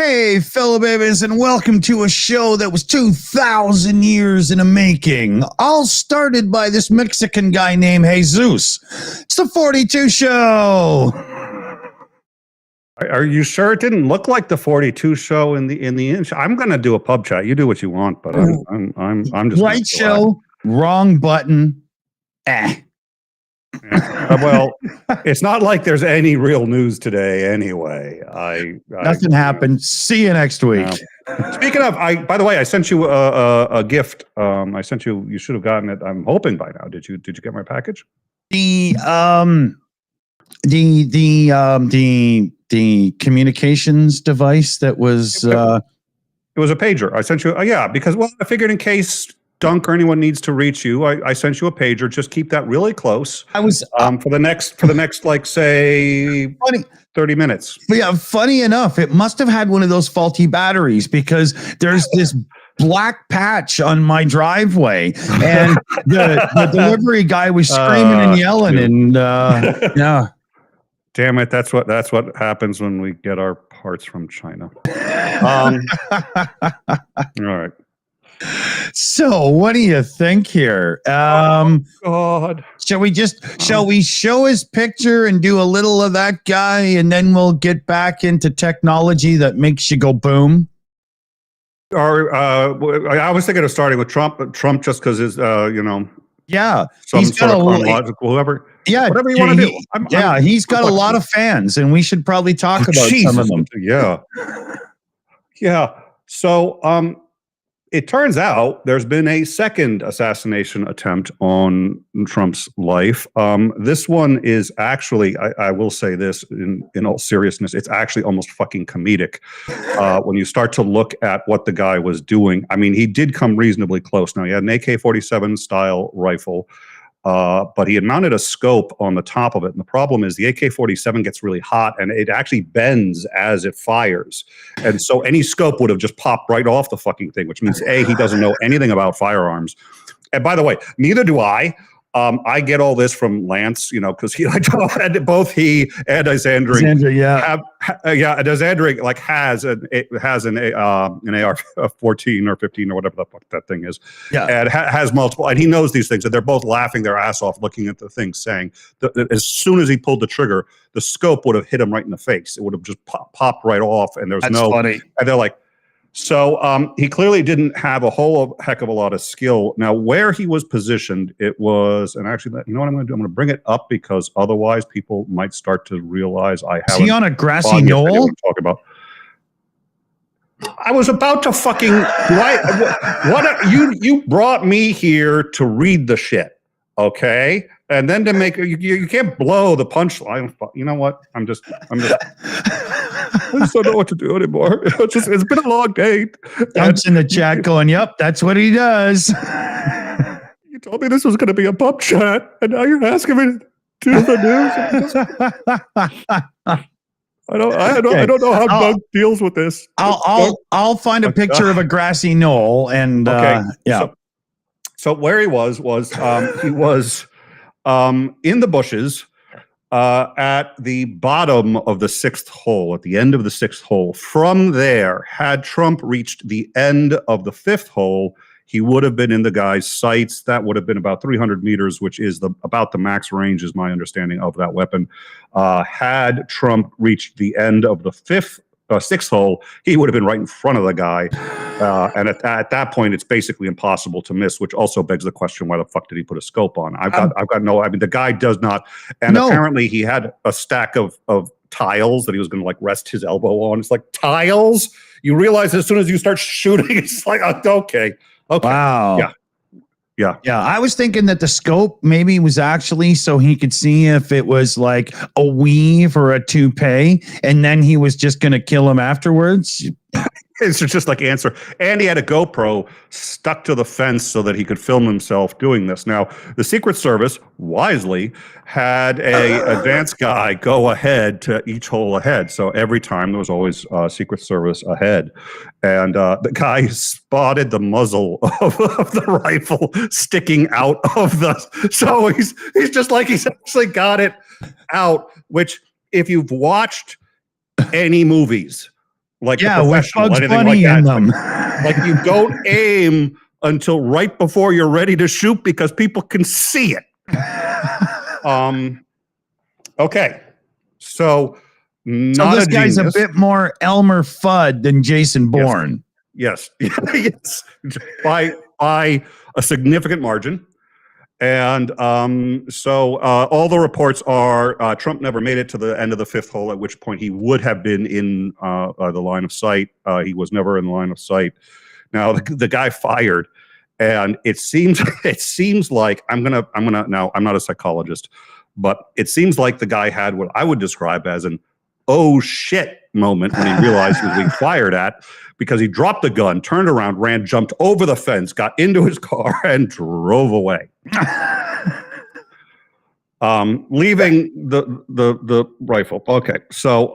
Hey, fellow babies, and welcome to a show that was 2,000 years in the making. All started by this Mexican guy named Jesus. It's the 42 Show. Are you sure it didn't look like the 42 show in the inch? I'm going to do a pub chat. You do what you want, but I'm just right show, wrong button. Yeah. Well, it's not like there's any real news today anyway. Nothing happened. See you next week. Speaking of, by the way, I sent you a gift. I sent you. You should have gotten it. I'm hoping by now. Did you get my package? The communications device that was it was a pager. I sent you. Yeah, because I figured in case Dunk or anyone needs to reach you, I sent you a pager. Just keep that really close. I was for the next like say 30 minutes. But yeah, funny enough, it must have had one of those faulty batteries because there's this black patch on my driveway, and the delivery guy was screaming and yelling, and yeah. Damn it! That's what happens when we get our parts from China. All right. So, what do you think here? God. Shall we show his picture and do a little of that guy, and then we'll get back into technology that makes you go boom? Or I was thinking of starting with Trump, but Trump just because his yeah, some sort of chronological whoever. Yeah, whatever you want to do. He's got a lot of fans, and we should probably talk about some of them. Yeah. So, it turns out there's been a second assassination attempt on Trump's life. This one is actually, I will say this in all seriousness, it's actually almost fucking comedic when you start to look at what the guy was doing. I mean, he did come reasonably close. Now, he had an AK-47 style rifle, but he had mounted a scope on the top of it. And the problem is the AK-47 gets really hot and it actually bends as it fires. And so any scope would have just popped right off the fucking thing, which means A, he doesn't know anything about firearms. And by the way, neither do I. I get all this from Lance, because both he and Isandring have Isandring like has an AR-14 or 15 or whatever the fuck that thing is, and has multiple, and he knows these things, and they're both laughing their ass off looking at the thing, saying that as soon as he pulled the trigger, the scope would have hit him right in the face. It would have just popped right off, and That's funny. And they're like. So he clearly didn't have a whole heck of a lot of skill. Now, where he was positioned, it was, and actually, you know what I'm going to do? I'm going to bring it up because otherwise people might start to realize I haven't. Is he on a grassy knoll? Talk about. I was about to fucking. You brought me here to read the shit, okay? And then to make you can't blow the punchline. You know what? I just don't know what to do anymore. It's been a long day. Dunk's in the chat going, "Yep, that's what he does." You told me this was going to be a pub chat, and now you're asking me to do the news. I don't know how Doug deals with this. I'll find a picture of a grassy knoll, and So where he was he was in the bushes. At the bottom of the sixth hole, at the end of the sixth hole. From there, had Trump reached the end of the fifth hole, he would have been in the guy's sights. That would have been about 300 meters, which is about the max range, is my understanding of that weapon. Had Trump reached the end of the sixth hole, he would have been right in front of the guy. And at that point, it's basically impossible to miss, which also begs the question, why the fuck did he put a scope on? I've got no, I mean, the guy does not. And apparently he had a stack of tiles that he was going to like rest his elbow on. It's like tiles. You realize as soon as you start shooting, it's like, okay. Wow. Yeah. I was thinking that the scope maybe was actually so he could see if it was like a weave or a toupee, and then he was just going to kill him afterwards. It's just like answer. And he had a GoPro stuck to the fence so that he could film himself doing this. Now, the Secret Service wisely had a advanced guy go ahead to each hole ahead. So every time there was always Secret Service ahead. And the guy spotted the muzzle of the rifle sticking out of the. So he's just like, he's actually got it out, which if you've watched any movies like Yeah, a with professional, Bugs anything Bunny like in that. them. Like you don't aim until right before you're ready to shoot because people can see it. Okay, so not this a guy's genius. a bit more Elmer Fudd than Jason Bourne. Yes, yes, by a significant margin. And so all the reports are Trump never made it to the end of the fifth hole, at which point he would have been in the line of sight. He was never in the line of sight. Now the guy fired, and it seems like I'm gonna now I'm not a psychologist, but it seems like the guy had what I would describe as an oh shit moment when he realized he was being fired at, because he dropped the gun, turned around, ran, jumped over the fence, got into his car, and drove away. Leaving the rifle. Okay, so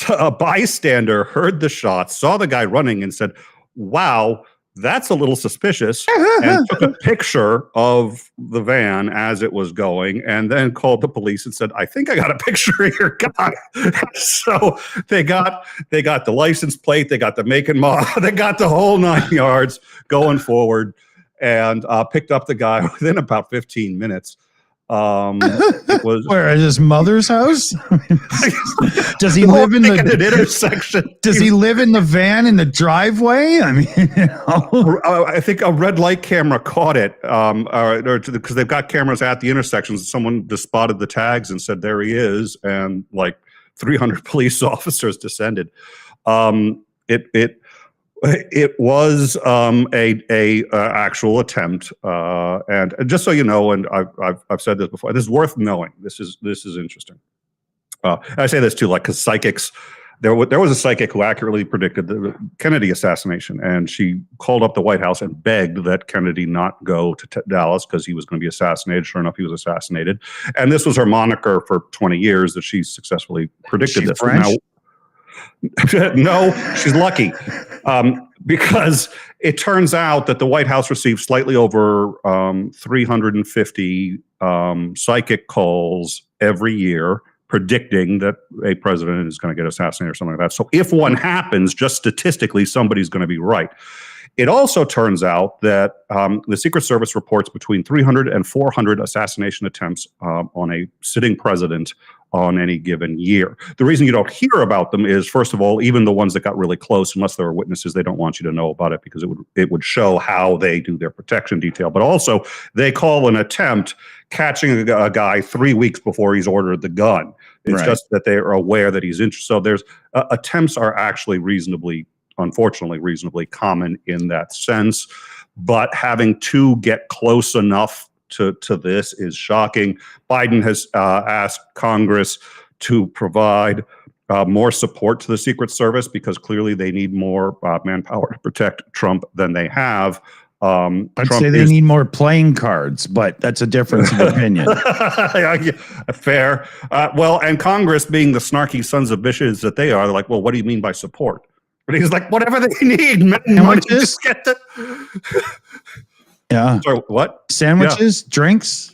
a bystander heard the shots, saw the guy running, and said, "Wow, that's a little suspicious," and took a picture of the van as it was going, and then called the police and said, "I think I got a picture of your guy." So they got the license plate, they got the make and model, they got the whole 9 yards going forward, and picked up the guy within about 15 minutes. It was where, at his mother's house? Does he live in the intersection? Does he live in the van in the driveway? I mean, I think a red light camera caught it, because they've got cameras at the intersections. Someone just spotted the tags and said, "There he is," and like 300 police officers descended. It was a actual attempt, and just so you know, and I've said this before, this is worth knowing. This is interesting. I say this too, like, because psychics, there was a psychic who accurately predicted the Kennedy assassination, and she called up the White House and begged that Kennedy not go to Dallas because he was going to be assassinated. Sure enough, he was assassinated, and this was her moniker for 20 years that she successfully predicted this. French? Now, no, she's lucky, because it turns out that the White House received slightly over 350 psychic calls every year predicting that a president is going to get assassinated or something like that. So if one happens, just statistically, somebody's going to be right. It also turns out that the Secret Service reports between 300 and 400 assassination attempts on a sitting president on any given year. The reason you don't hear about them is, first of all, even the ones that got really close, unless there are witnesses, they don't want you to know about it because it would show how they do their protection detail. But also, they call an attempt catching a guy 3 weeks before he's ordered the gun. It's just that they are aware that he's interested. So there's attempts are actually unfortunately reasonably common in that sense. But having to get close enough to this is shocking. Biden has asked Congress to provide more support to the Secret Service because clearly they need more manpower to protect Trump than they have. I'd say they need more playing cards, but that's a difference of opinion. Fair. Well, and Congress, being the snarky sons of bitches that they are, they're like, well, what do you mean by support? But he's like, whatever they need, man. Sandwiches? Yeah. Sorry, what? Sandwiches, drinks,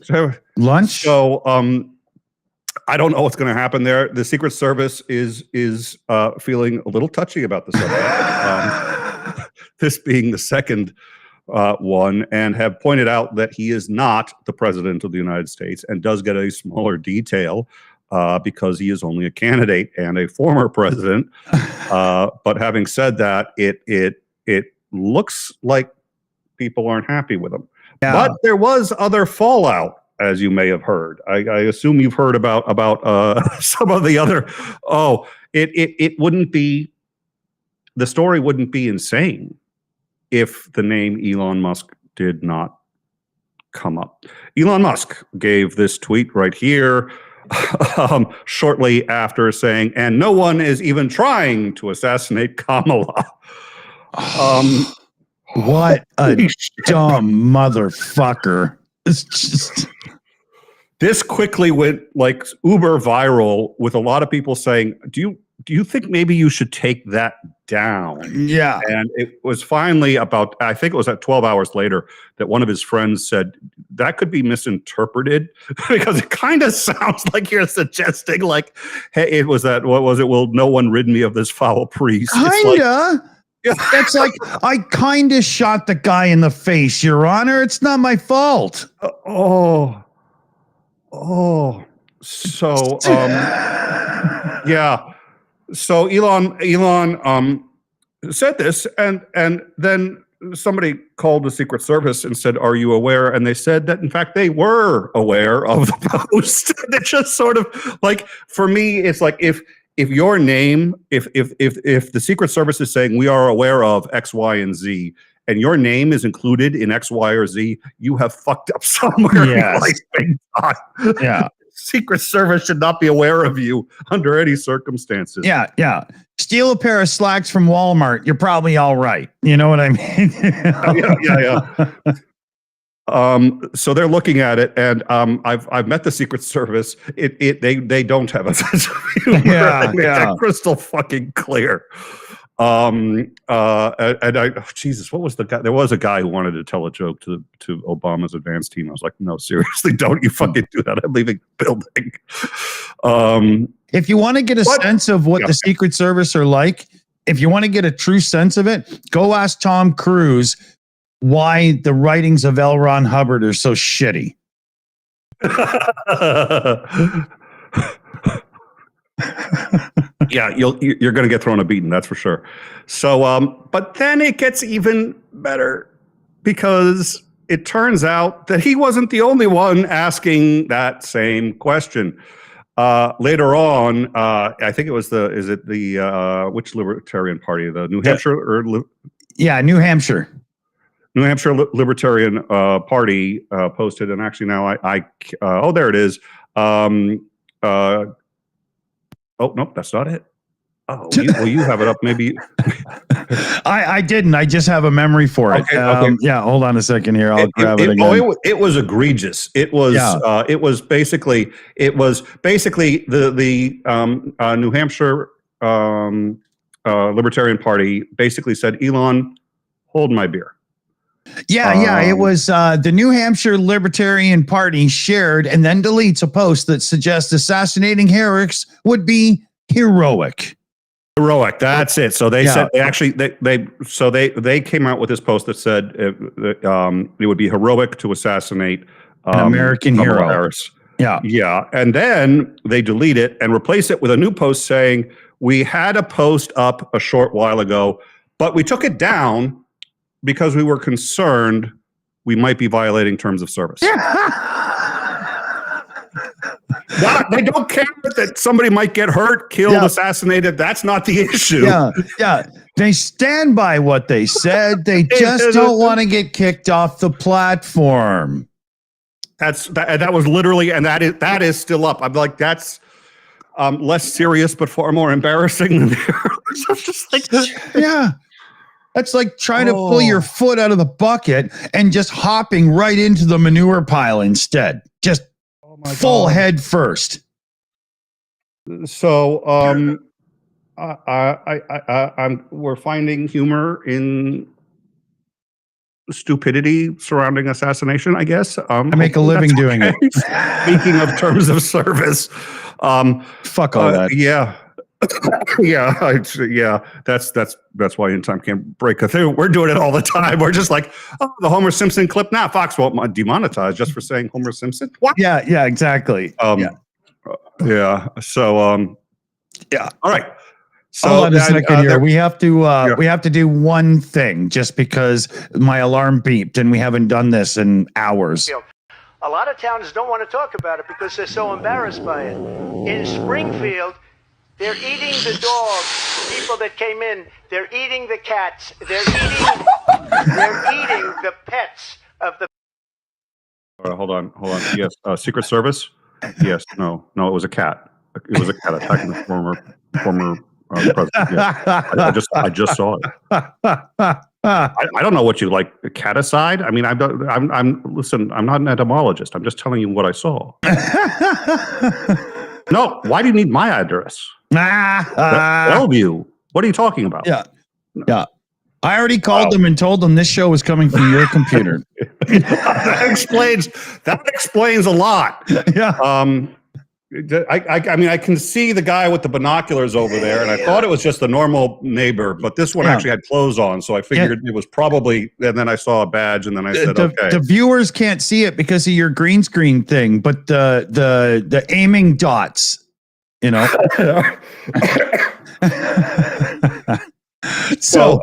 lunch. So I don't know what's going to happen there. The Secret Service is feeling a little touchy about this subject. This being the second one, and have pointed out that he is not the president of the United States and does get a smaller detail because he is only a candidate and a former president. But having said that, it looks like people aren't happy with him. Yeah. But there was other fallout, as you may have heard. I assume you've heard about some of the other. Oh, it wouldn't be, the story wouldn't be insane if the name Elon Musk did not come up. Elon Musk gave this tweet right here shortly after saying, "And no one is even trying to assassinate Kamala." What a dumb motherfucker. It's just... This quickly went like uber viral, with a lot of people saying, do you think maybe you should take that down. Yeah. And it was finally I think it was at 12 hours later that one of his friends said, that could be misinterpreted because it kind of sounds like you're suggesting like, hey, it was that, what was it? Will no one rid me of this foul priest? Kinda. It's like, I kind of shot the guy in the face, Your Honor. It's not my fault. So, yeah. So Elon said this, and then somebody called the Secret Service and said, "Are you aware?" And they said that in fact they were aware of the post. It's just sort of like, for me, it's like if your name, if the Secret Service is saying we are aware of X, Y, and Z, and your name is included in X, Y, or Z, you have fucked up somewhere. Yes. Like, big time. Yeah. Secret Service should not be aware of you under any circumstances. Yeah, yeah. Steal a pair of slacks from Walmart. You're probably all right. You know what I mean? Yeah. So they're looking at it, and I've met the Secret Service. They don't have a sense of humor. Yeah, they make that crystal fucking clear. Jesus, what was the guy? There was a guy who wanted to tell a joke to Obama's advance team. I was like, no, seriously, don't you fucking do that. I'm leaving the building. If you want to get a sense of what the Secret Service are like, if you want to get a true sense of it, go ask Tom Cruise why the writings of L. Ron Hubbard are so shitty. Yeah, you're going to get thrown a beating, that's for sure. So, but then it gets even better because it turns out that he wasn't the only one asking that same question. Later on, I think it was which Libertarian Party, the New Hampshire New Hampshire. New Hampshire Libertarian Party posted, and actually now oh, there it is. Oh, nope, that's not it. Oh, you have it up, maybe. I didn't. I just have a memory for it. Okay. Yeah, hold on a second here. I'll grab it again. Oh, it was egregious. It was basically the New Hampshire Libertarian Party basically said, Elon, hold my beer. Yeah. It was the New Hampshire Libertarian Party shared and then deletes a post that suggests assassinating Herrick's would be heroic. Heroic. That's it. So they said they came out with this post that said it would be heroic to assassinate an American hero. Harris. Yeah. And then they delete it and replace it with a new post saying, we had a post up a short while ago, but we took it down because we were concerned we might be violating terms of service. They don't care that somebody might get hurt, killed, assassinated. That's not the issue. Yeah. They stand by what they said. They just don't want to get kicked off the platform. That was literally, and that is still up. I'm like, that's less serious but far more embarrassing than just like, yeah. That's like trying to pull your foot out of the bucket and just hopping right into the manure pile instead. Just full head first. So, we're finding humor in stupidity surrounding assassination, I guess. I make a living doing it. Speaking of terms of service, fuck all that. Yeah. That's why In Time can't break a thing. We're doing it all the time. We're just like, oh, the Homer Simpson clip. Now Fox won't demonetize just for saying Homer Simpson. What? Yeah, exactly. Yeah. So, yeah. All right. So hold on a second here. We have to do one thing just because my alarm beeped and we haven't done this in hours. A lot of towns don't want to talk about it because they're so embarrassed by it. In Springfield, they're eating the dogs, people that came in. They're eating the cats. They're eating the pets of the. Hold on. Yes, Secret Service. Yes, no, it was a cat. It was a cat attacking the former president. Yeah. I just saw it. I don't know what you like, caticide. I mean, listen. I'm not an etymologist. I'm just telling you what I saw. No, why do you need my address? Bellevue. What are you talking about? Yeah. Yeah. I already called them and told them this show was coming from your computer. that explains a lot. Yeah. I mean, I can see the guy with the binoculars over there, and I thought it was just a normal neighbor, but this one actually had clothes on, so I figured it was probably. And then I saw a badge, and then I said, "Okay." The viewers can't see it because of your green screen thing, but the aiming dots, you know. So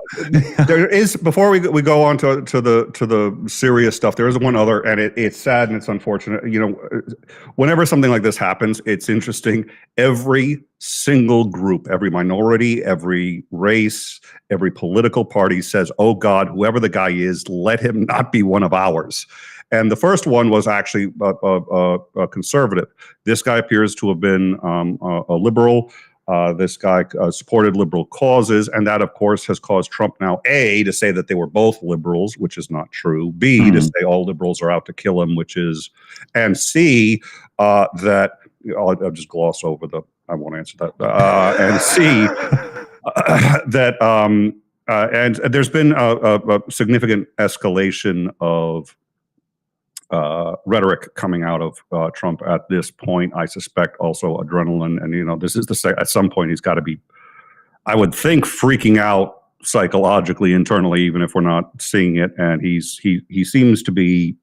there is, before we go on to the serious stuff, there is one other, and it's sad and it's unfortunate. You know, whenever something like this happens, it's interesting. Every single group, every minority, every race, every political party says, "Oh God, whoever the guy is, let him not be one of ours." And the first one was actually a conservative. This guy appears to have been a liberal. This guy supported liberal causes, and that, of course, has caused Trump now, A, to say that they were both liberals, which is not true, B, to say all liberals are out to kill him, which is, and C, that, I'll just gloss over I won't answer that, and C, that, and there's been a significant escalation of rhetoric coming out of Trump at this point. I suspect also adrenaline, and you know, this is at some point he's got to be, I would think, freaking out psychologically, internally, even if we're not seeing it. And he seems to be.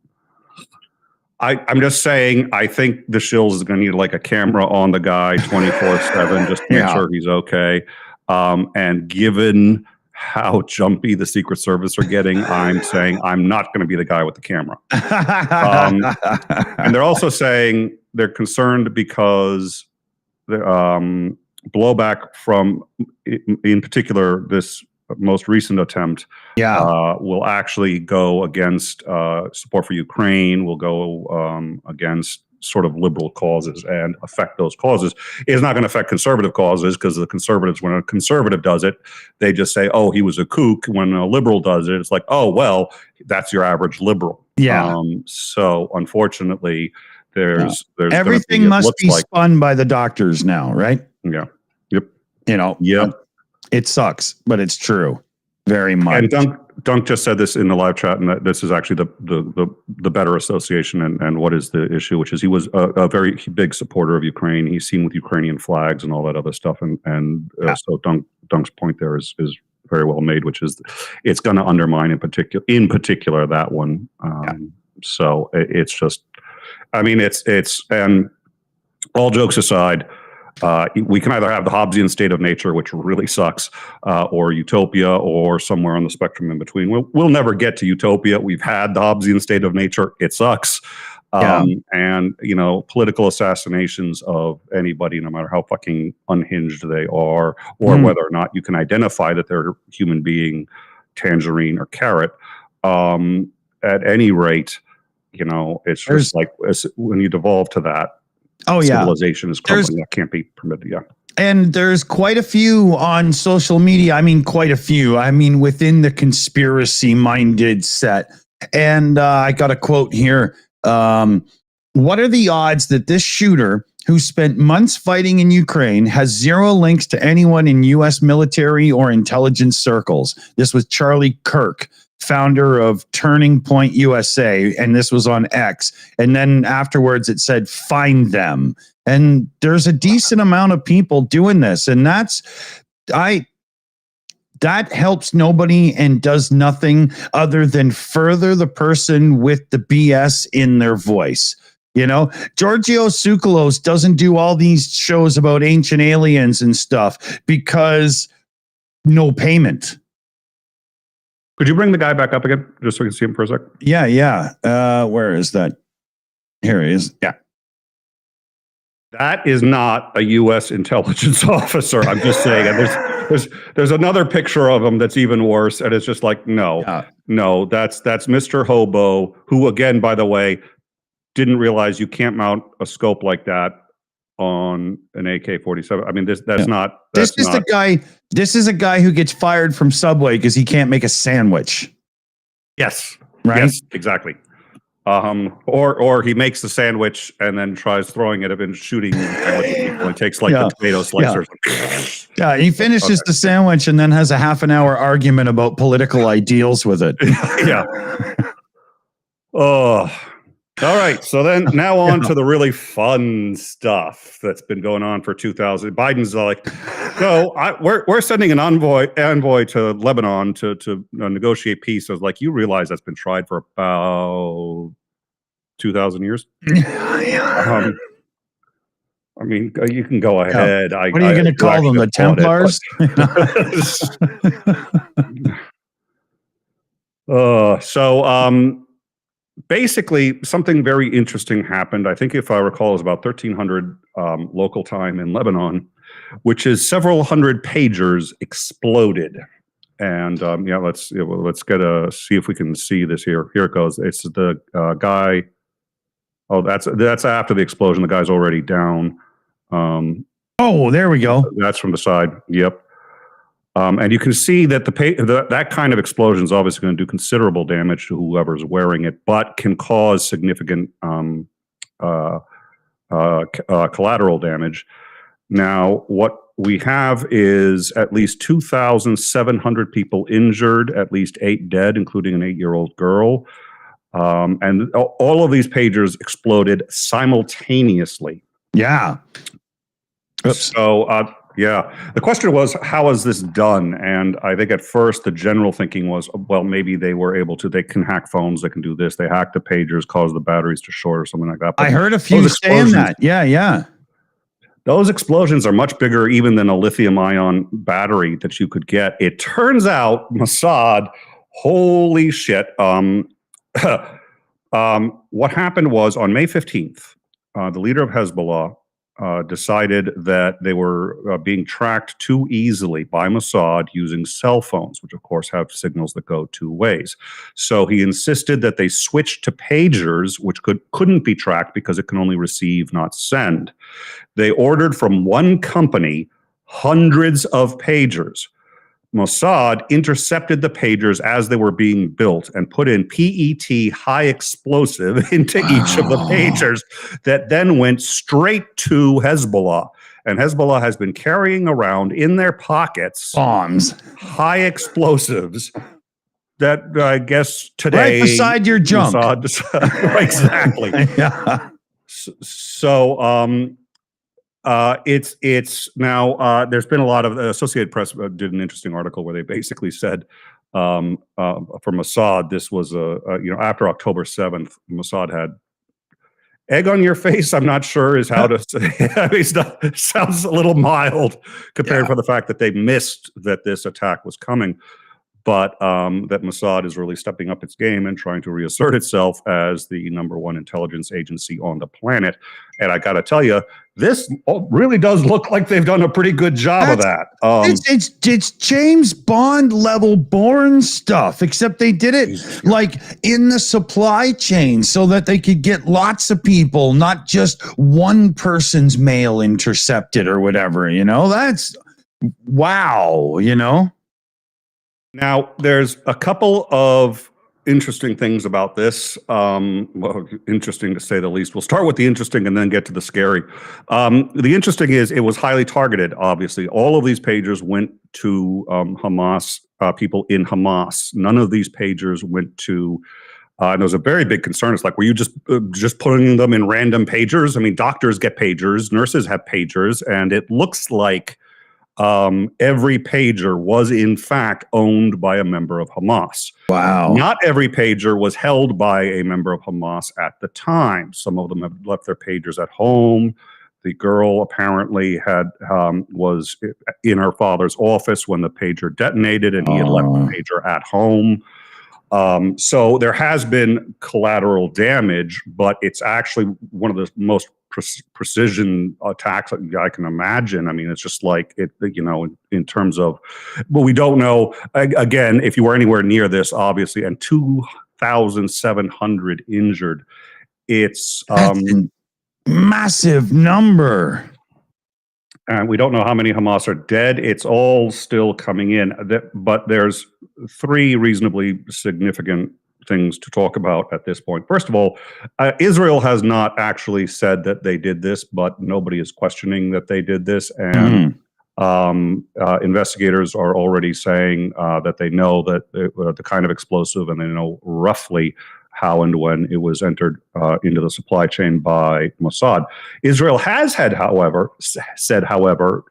I'm just saying, I think the Shills is going to need like a camera on the guy 24/7 just to make sure he's okay. And given how jumpy the Secret Service are getting, I'm saying I'm not going to be the guy with the camera. And they're also saying they're concerned because the blowback from, in particular, this most recent attempt will actually go against support for Ukraine, will go against sort of liberal causes and affect those causes. It's not going to affect conservative causes, because the conservatives, when a conservative does it, they just say, "Oh, he was a kook." When a liberal does it, it's like, "Oh, well, that's your average liberal." Yeah. So unfortunately, there's everything must be spun by the doctors now, right? Yeah. Yep. You know. Yep. It sucks, but it's true. Very much. And Dunk just said this in the live chat, and that this is actually the better association, and what is the issue, which is he was a very big supporter of Ukraine. He's seen with Ukrainian flags and all that other stuff, and so Dunk's point there is very well made, which is it's going to undermine in particular that one. So it's just, I mean, it's and all jokes aside. We can either have the Hobbesian state of nature, which really sucks, or utopia, or somewhere on the spectrum in between. We'll never get to utopia. We've had the Hobbesian state of nature. It sucks. And, you know, political assassinations of anybody, no matter how fucking unhinged they are, or whether or not you can identify that they're human being, tangerine or carrot, at any rate, you know, it's just like when you devolve to that, civilization is crumbling. That can't be permitted. Yeah. And there's quite a few on social media. I mean, quite a few. I mean, within the conspiracy-minded set. And I got a quote here. What are the odds that this shooter, who spent months fighting in Ukraine, has zero links to anyone in U.S. military or intelligence circles? This was Charlie Kirk, founder of Turning Point USA, and this was on X. And then afterwards it said, find them. And there's a decent amount of people doing this. And that helps nobody and does nothing other than further the person with the BS in their voice. You know, Giorgio Tsoukalos doesn't do all these shows about ancient aliens and stuff because no payment. Could you bring the guy back up again, just so we can see him for a sec? Yeah. Where is that? Here he is. Yeah. That is not a U.S. intelligence officer. I'm just saying. And there's another picture of him that's even worse, and it's just like, no, that's Mr. Hobo, who, again, by the way, didn't realize you can't mount a scope like that on an AK-47. I mean, this is a guy who gets fired from Subway because he can't make a sandwich. Yes. Right. Yes, exactly. Or he makes the sandwich and then tries throwing it and shooting people and takes like the tomato slicers. Yeah, he finishes the sandwich and then has a half an hour argument about political ideals with it. Yeah. Oh, all right. So then now on to the really fun stuff that's been going on for 2000. Biden's like, so we're sending an envoy to Lebanon to negotiate peace. I was like, you realize that's been tried for about 2,000 years? I mean, you can go ahead. What are you going to call them? The Templars? Basically, something very interesting happened. I think, if I recall, it was about 1300 local time in Lebanon, which is several hundred pagers exploded. And let's see if we can see this here. Here it goes. It's the guy. Oh, that's after the explosion. The guy's already down. Oh, there we go. That's from the side. Yep. And you can see that that kind of explosion is obviously going to do considerable damage to whoever's wearing it, but can cause significant collateral damage. Now, what we have is at least 2,700 people injured, at least 8 dead, including an 8-year-old girl. And all of these pagers exploded simultaneously. Yeah. Oops. So, the question was, how is this done? And I think at first the general thinking was, well, maybe they can hack phones, they can do this. They hack the pagers, cause the batteries to short or something like that. But I heard a few saying that. Yeah. Those explosions are much bigger even than a lithium-ion battery that you could get. It turns out Mossad, holy shit. What happened was on May 15th, the leader of Hezbollah decided that they were being tracked too easily by Mossad using cell phones, which of course have signals that go 2 ways. So he insisted that they switch to pagers, which couldn't be tracked because it can only receive, not send. They ordered from one company hundreds of pagers. Mossad intercepted the pagers as they were being built and put in PET high explosive into each of the pagers that then went straight to Hezbollah. And Hezbollah has been carrying around in their pockets bombs, high explosives that I guess today right beside your junk. Exactly. Yeah. So it's now there's been a lot of Associated Press did an interesting article where they basically said for Mossad, this was after October 7th, Mossad had egg on your face. I'm not sure is how to say. I mean, sounds a little mild compared for the fact that they missed that this attack was coming. But that Mossad is really stepping up its game and trying to reassert itself as the #1 intelligence agency on the planet. And I got to tell you, this really does look like they've done a pretty good job of that. It's James Bond level Bourne stuff, except they did it like in the supply chain so that they could get lots of people, not just one person's mail intercepted or whatever. That's wow. Now, there's a couple of interesting things about this. Interesting to say the least. We'll start with the interesting and then get to the scary. The interesting is it was highly targeted, obviously. All of these pagers went to Hamas, people in Hamas. None of these pagers went to and there was a very big concern. It's like, were you just putting them in random pagers? I mean, doctors get pagers, nurses have pagers, and it looks like every pager was in fact owned by a member of Hamas. Wow. Not every pager was held by a member of Hamas at the time. Some of them have left their pagers at home. The girl apparently was in her father's office when the pager detonated, and he had left the pager at home. So there has been collateral damage, but it's actually one of the most precision attacks I can imagine. I mean, it's just like it, in terms of, but we don't know, again, if you were anywhere near this, obviously, and 2,700 injured. It's a massive number. And we don't know how many Hamas are dead. It's all still coming in. But there's 3 reasonably significant things to talk about at this point. First of all, Israel has not actually said that they did this, but nobody is questioning that they did this. And investigators are already saying that they know that the kind of explosive, and they know roughly how and when it was entered into the supply chain by Mossad. Israel has said, however,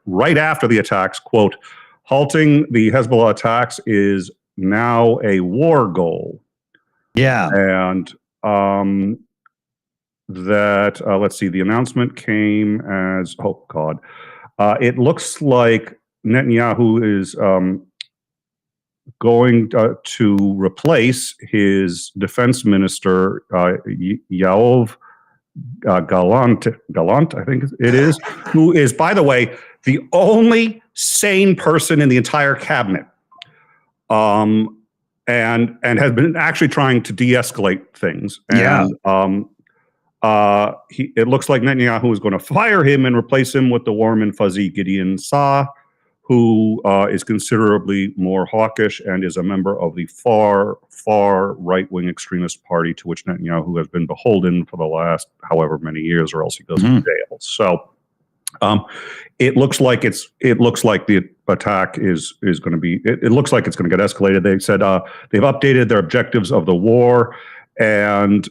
right after the attacks, quote, halting the Hezbollah attacks is now a war goal. Yeah. And let's see, the announcement came as, oh God, it looks like Netanyahu is going to replace his defense minister, Yoav Gallant, I think it is, who is, by the way, the only sane person in the entire cabinet, and has been actually trying to de-escalate things. And it looks like Netanyahu is going to fire him and replace him with the warm and fuzzy Gideon Saar, who is considerably more hawkish and is a member of the far right-wing extremist party to which Netanyahu has been beholden for the last however many years, or else he goes to jail. So it looks like the attack is going to be. It looks like it's going to get escalated. They said they've updated their objectives of the war, and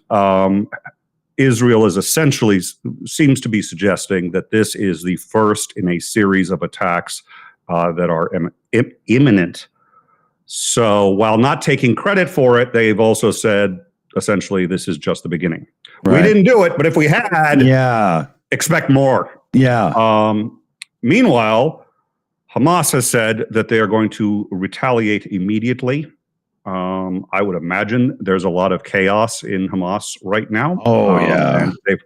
Israel is essentially seems to be suggesting that this is the first in a series of attacks that are imminent. So while not taking credit for it, they've also said, essentially, this is just the beginning. Right. We didn't do it, but if we had, expect more. Yeah. Meanwhile, Hamas has said that they are going to retaliate immediately. I would imagine there's a lot of chaos in Hamas right now. And they've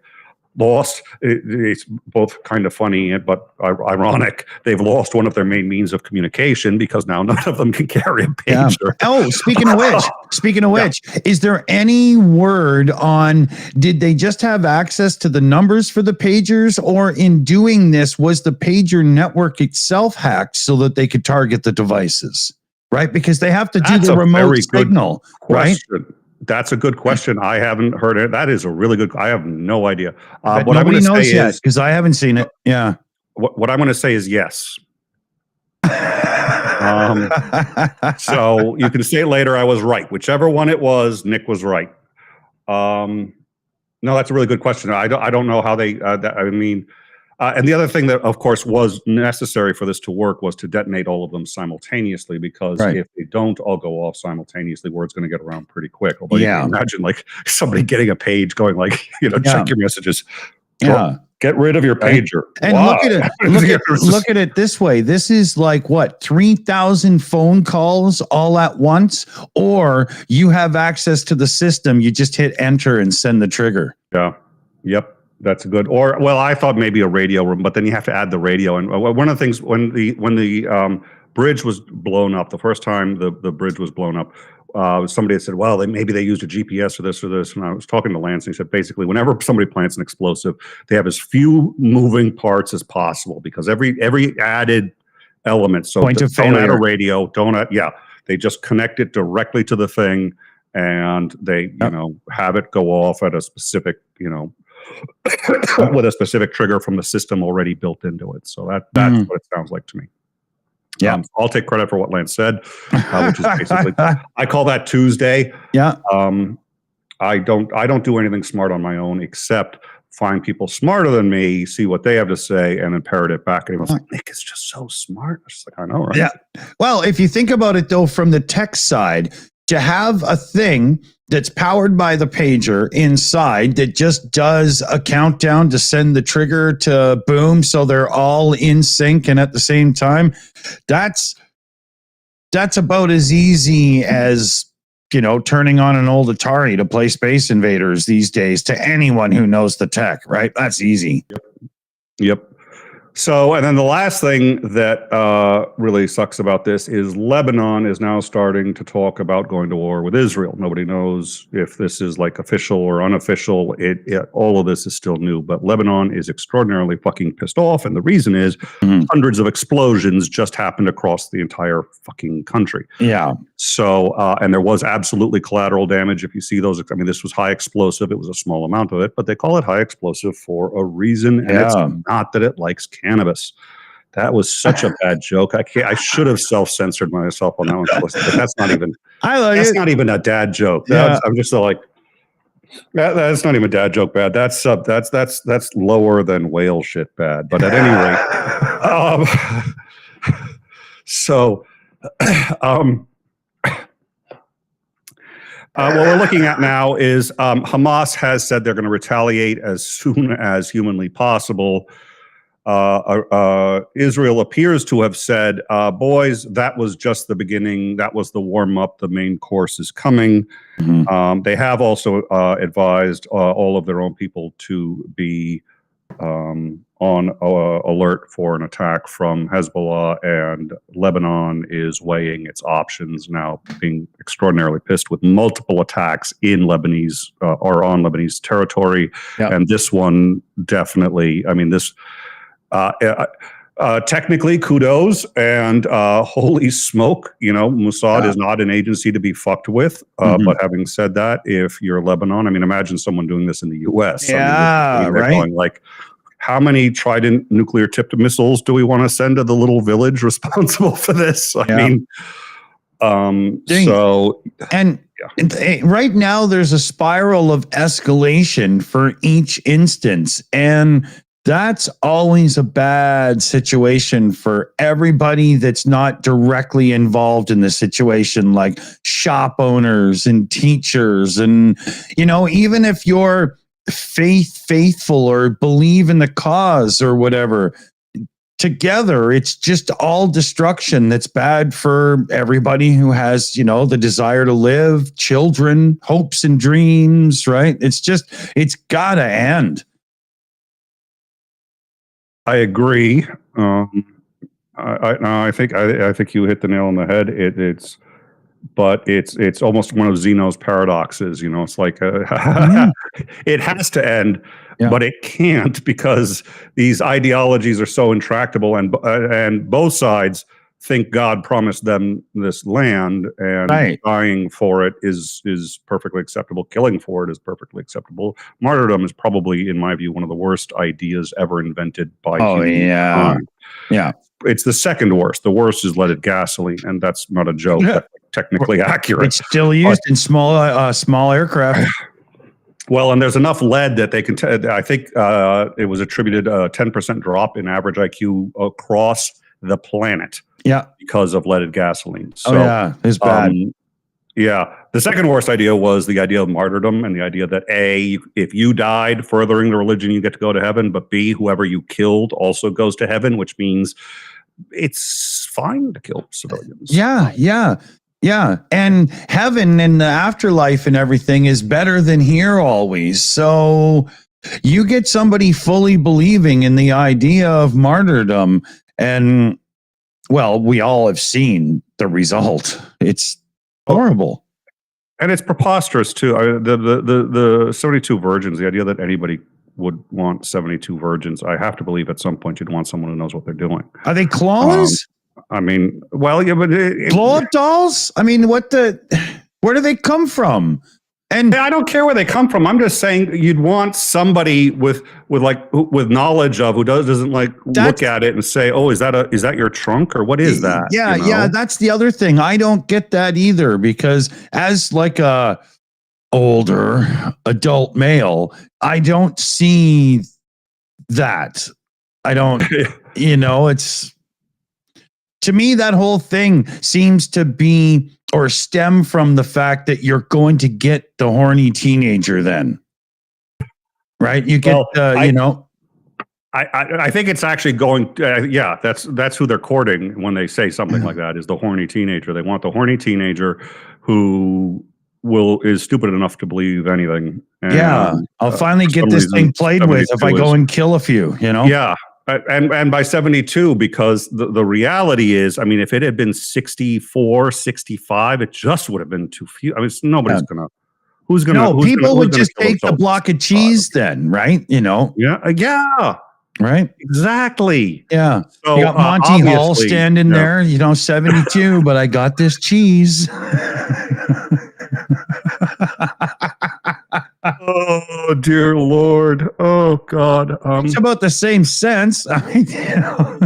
lost. It's both kind of funny but ironic. They've lost one of their main means of communication because now none of them can carry a pager. Oh, speaking of which, is there any word on, did they just have access to the numbers for the pagers, or in doing this, was the pager network itself hacked so that they could target the devices? Right? Because they have to do the remote signal, right? That's a good question. I haven't heard it. That is a really good. I have no idea. What nobody knows yet because I haven't seen it. Yeah. What I'm going to say is yes. So you can say later I was right. Whichever one it was, Nick was right. No, that's a really good question. I don't know how they. And the other thing that, of course, was necessary for this to work was to detonate all of them simultaneously, because if they don't all go off simultaneously, word's going to get around pretty quick. Although you can imagine like somebody getting a page going like, check your messages. Get rid of your pager. And look at it this way. This is like what, 3,000 phone calls all at once, or you have access to the system. You just hit enter and send the trigger. Yeah. Yep. That's good. Or, well, I thought maybe a radio room, but then you have to add the radio. And one of the things when the bridge was blown up, the first time the bridge was blown up, somebody had said, well, maybe they used a GPS or this or this. And I was talking to Lance, and he said, basically, whenever somebody plants an explosive, they have as few moving parts as possible, because every added element. So Point of don't failure. add a radio, they just connect it directly to the thing, and they have it go off at a specific with a specific trigger from the system already built into it. So that's what it sounds like to me. Yeah. I'll take credit for what Lance said, which is basically, I call that Tuesday. Yeah. I don't do anything smart on my own except find people smarter than me, see what they have to say, and then parrot it back. And he was like, Nick is just so smart. I was just like, I know, right? Yeah. Well, if you think about it, though, from the tech side, to have a thing that's powered by the pager inside that just does a countdown to send the trigger to boom, so they're all in sync and at the same time, that's about as easy as turning on an old Atari to play Space Invaders these days, to anyone who knows the tech, right? That's easy. Yep. So, and then the last thing that really sucks about this is Lebanon is now starting to talk about going to war with Israel. Nobody knows if this is like official or unofficial. All of this is still new, but Lebanon is extraordinarily fucking pissed off. And the reason is hundreds of explosions just happened across the entire fucking country. Yeah. So, and there was absolutely collateral damage. If you see those, I mean, this was high explosive. It was a small amount of it, but they call it high explosive for a reason. And it's not that it likes cannabis. That was such a bad joke. I should have self-censored myself on that one. But that's not even. That's not even a dad joke. I'm just like, that's not even dad joke bad. That's lower than whale shit bad. But at any rate, so. What we're looking at now is Hamas has said they're going to retaliate as soon as humanly possible. Israel appears to have said, boys, that was just the beginning. That was the warm-up. The main course is coming. They have also advised all of their own people to be on alert for an attack from Hezbollah, and Lebanon is weighing its options now, being extraordinarily pissed with multiple attacks in Lebanese or on Lebanese territory. And this one definitely, I mean, this technically kudos and holy smoke, you know, Mossad is not an agency to be fucked with. But having said that, if you're Lebanon, I mean, imagine someone doing this in the US. I mean, they're going like, how many Trident nuclear tipped missiles do we want to send to the little village responsible for this? I mean, so. And right now there's a spiral of escalation for each instance. And that's always a bad situation for everybody that's not directly involved in the situation, like shop owners and teachers. And, you know, even if you're faithful or believe in the cause or whatever, together it's just all destruction that's bad for everybody who has, you know, the desire to live, children, hopes and dreams, right? It's gotta end. I agree. I think you hit the nail on the head. It's almost one of Zeno's paradoxes. You know, it's like it has to end, but it can't because these ideologies are so intractable, and both sides think God promised them this land, and dying for it is perfectly acceptable. Killing for it is perfectly acceptable. Martyrdom is probably, in my view, one of the worst ideas ever invented by humankind. It's the second worst. The worst is leaded gasoline, and that's not a joke. That's technically accurate. It's still used in small aircraft. Well, and there's enough lead that they can. I think it was attributed a 10% drop in average IQ across the planet. Because of leaded gasoline. So, it's bad. The second worst idea was the idea of martyrdom, and the idea that A, if you died furthering the religion, you get to go to heaven, but B, whoever you killed also goes to heaven, which means it's fine to kill civilians. Yeah. And heaven and the afterlife and everything is better than here always. So you get somebody fully believing in the idea of martyrdom, and well, we all have seen the result. It's horrible. And it's preposterous too. The 72 virgins, the idea that anybody would want 72 virgins, I have to believe at some point you'd want someone who knows what they're doing. Are they clones? I mean, well, yeah, but blow-up dolls? I mean, where do they come from? And I don't care where they come from. I'm just saying you'd want somebody with knowledge of who doesn't like look at it and say, "Oh, is that your trunk or what is that?" Yeah, that's the other thing. I don't get that either, because as like a older adult male, I don't see that. I don't. You know, it's, to me, that whole thing seems to be or stem from the fact that you're going to get the horny teenager then, right? You get, you know. I think it's actually going, that's who they're courting when they say something like that, is the horny teenager. They want the horny teenager who is stupid enough to believe anything. And, I'll finally get this thing played with if I go and kill a few, you know? Yeah. And by 72, because the reality is, I mean, if it had been 64, 65, it just would have been too few. I mean, nobody's gonna. Who's gonna? No, who's people gonna, would just take the block of cheese then, right? You know. Yeah. Right. Exactly. Yeah. So you got Monty Hall standing there, you know, 72, but I got this cheese. Oh dear Lord! Oh God! It's about the same sense. I mean, you know.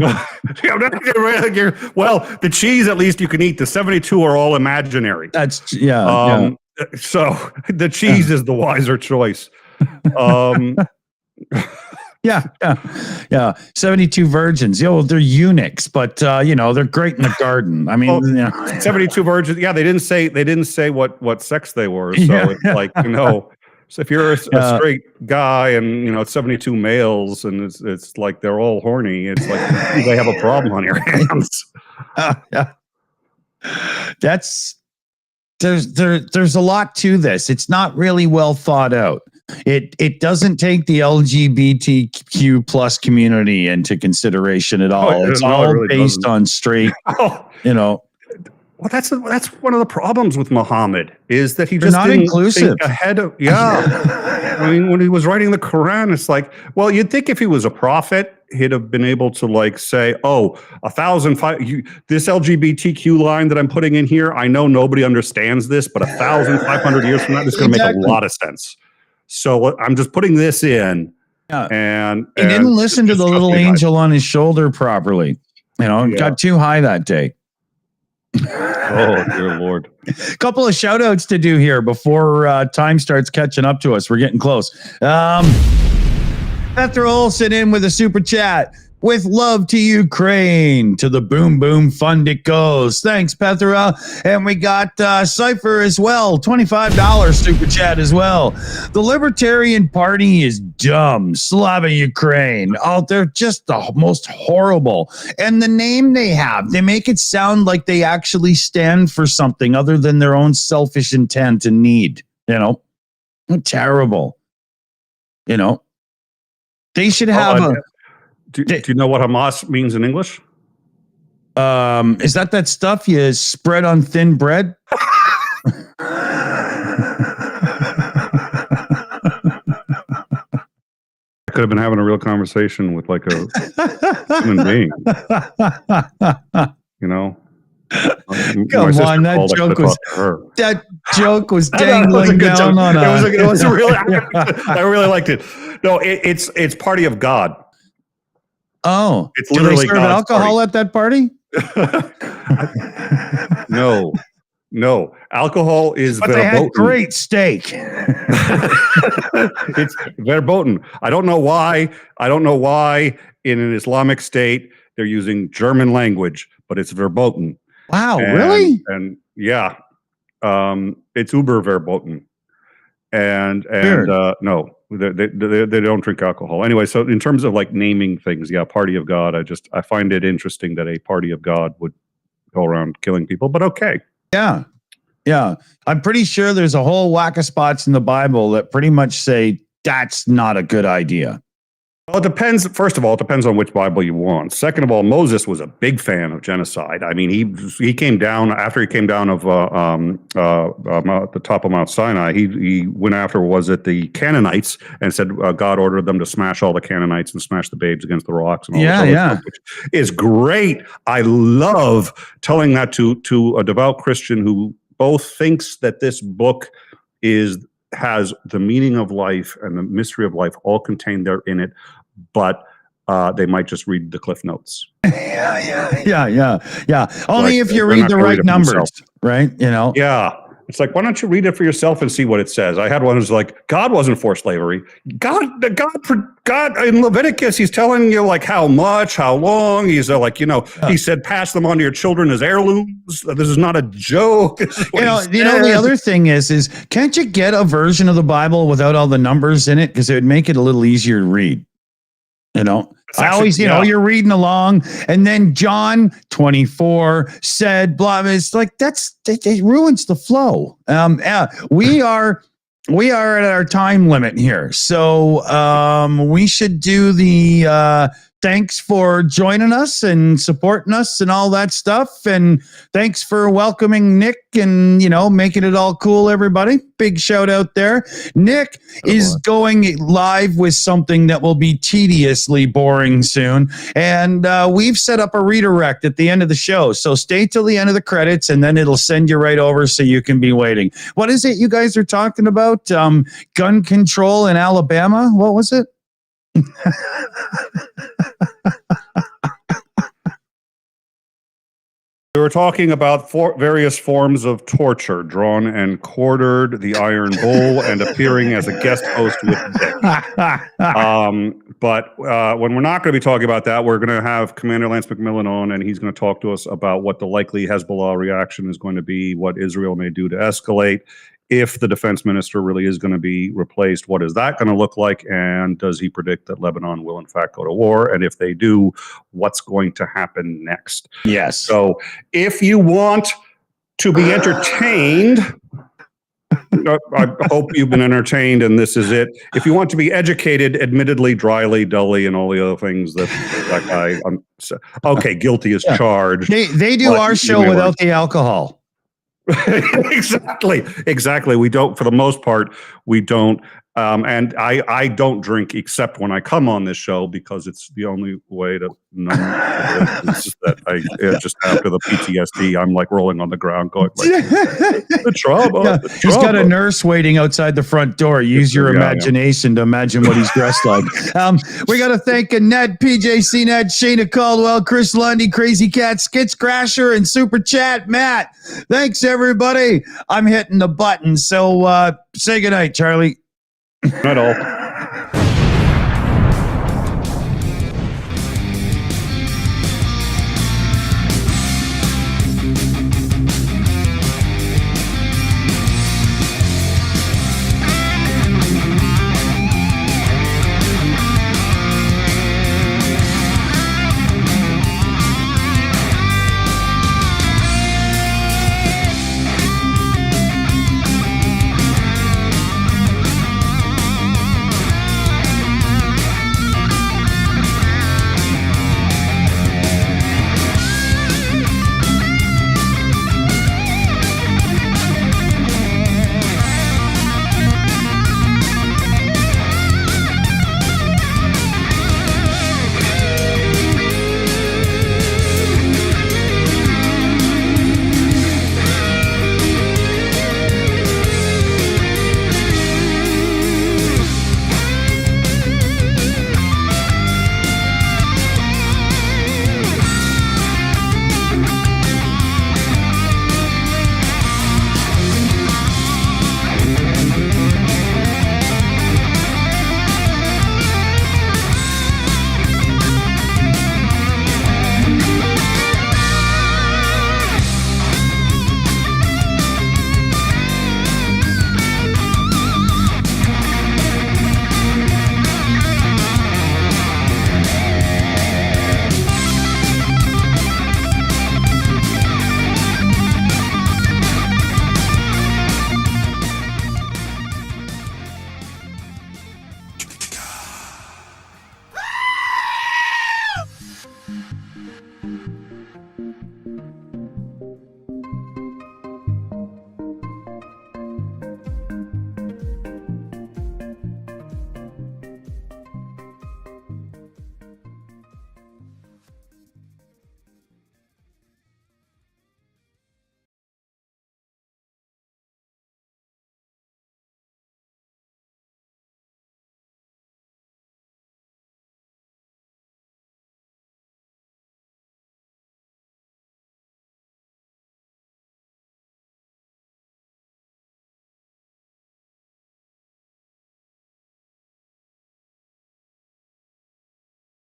Well, the cheese at least you can eat. The 72 are all imaginary. That's yeah. So the cheese is the wiser choice. Yeah. 72 virgins. Yeah, well, they're eunuchs, but you know, they're great in the garden. I mean, you know. 72 virgins. Yeah, they didn't say what sex they were. So it's like, you know, so if you're a straight guy and you know it's 72 males and it's like they're all horny, it's like they have a problem on your hands. Yeah. There's a lot to this. It's not really well thought out. It doesn't take the LGBTQ plus community into consideration at all. It's all really based on straight, you know. Well, that's one of the problems with Muhammad is that he just not didn't inclusive. think ahead of. Yeah, I mean, when he was writing the Quran, it's like, well, you'd think if he was a prophet, he'd have been able to like say, oh, 1,005. This LGBTQ line that I'm putting in here, I know nobody understands this, but 1,500 years from now, this is going to make a lot of sense. So I'm just putting this in. Yeah. And he didn't listen to the little angel on his shoulder properly. You know, got too high that day. Oh, dear Lord. A couple of shout outs to do here before time starts catching up to us. We're getting close. Petra Olson in with a super chat. With love to Ukraine, to the boom boom fund it goes. Thanks, Petra. And we got Cypher as well, $25 super chat as well. The Libertarian Party is dumb. Slava Ukraine. Oh, they're just the most horrible. And the name they have, they make it sound like they actually stand for something other than their own selfish intent and need. You know, terrible. You know, they should have Do you know what Hamas means in English? Is that stuff you spread on thin bread? I could have been having a real conversation with like a human being. You know? Come on, that joke was dangling down on us. It was really, I really liked it. No, it's Party of God. Oh, it's literally do they serve alcohol at that party? No. Alcohol is but verboten. They had great steak. It's verboten. I don't know why in an Islamic state they're using German language, but it's verboten. Wow, really? And yeah, it's uber verboten. And no, they don't drink alcohol anyway. So in terms of like naming things, yeah, Party of God. I find it interesting that a Party of God would go around killing people. But okay, yeah. I'm pretty sure there's a whole whack of spots in the Bible that pretty much say that's not a good idea. Well, it depends. First of all, it depends on which Bible you want. Second of all, Moses was a big fan of genocide. I mean, he came down after he came down of the top of Mount Sinai. He went after, was it the Canaanites, and said God ordered them to smash all the Canaanites and smash the babes against the rocks. And all this stuff, which is great. I love telling that to a devout Christian who both thinks that this book has the meaning of life and the mystery of life all contained there in it, but they might just read the Cliff Notes. Yeah. Only if you read the right numbers, right? You know? Yeah. It's like, why don't you read it for yourself and see what it says? I had one who's like, God wasn't for slavery. God in Leviticus, he's telling you like how much, how long. He's like, he said, pass them on to your children as heirlooms. This is not a joke. You know, the other thing is can't you get a version of the Bible without all the numbers in it? Because it would make it a little easier to read. You know, I always, you're reading along, and then John 24 said, blah. It's like it ruins the flow. We are at our time limit here, so we should do the thanks for joining us and supporting us and all that stuff. And thanks for welcoming Nick and, making it all cool, everybody. Big shout out there. Nick is going live with something that will be tediously boring soon. And we've set up a redirect at the end of the show. So stay till the end of the credits and then it'll send you right over so you can be waiting. What is it you guys are talking about? Gun control in Alabama? What was it? We were talking about various forms of torture, drawn and quartered, the Iron Bull, and appearing as a guest host with Dick. But when we're not going to be talking about that, we're going to have Commander Lance McMillan on, and he's going to talk to us about what the likely Hezbollah reaction is going to be, what Israel may do to escalate. If the defense minister really is going to be replaced, what is that going to look like? And does he predict that Lebanon will in fact go to war? And if they do, what's going to happen next? Yes. So if you want to be entertained, I hope you've been entertained and this is it. If you want to be educated, admittedly, dryly, dully, and all the other things that guy, okay, guilty as charged. They do our show without the alcohol. Exactly. We don't, for the most part, we don't. And I don't drink except when I come on this show because it's the only way to numb that I just after the PTSD, I'm like rolling on the ground going like, the trauma. Yeah, he's got a nurse waiting outside the front door. Use your imagination to imagine what he's dressed like. We got to thank Annette, PJ CNET, Shayna Caldwell, Chris Lundy, Crazy Cat, Skits Crasher, and Super Chat Matt. Thanks, everybody. I'm hitting the button. So say goodnight, Charlie. Not all.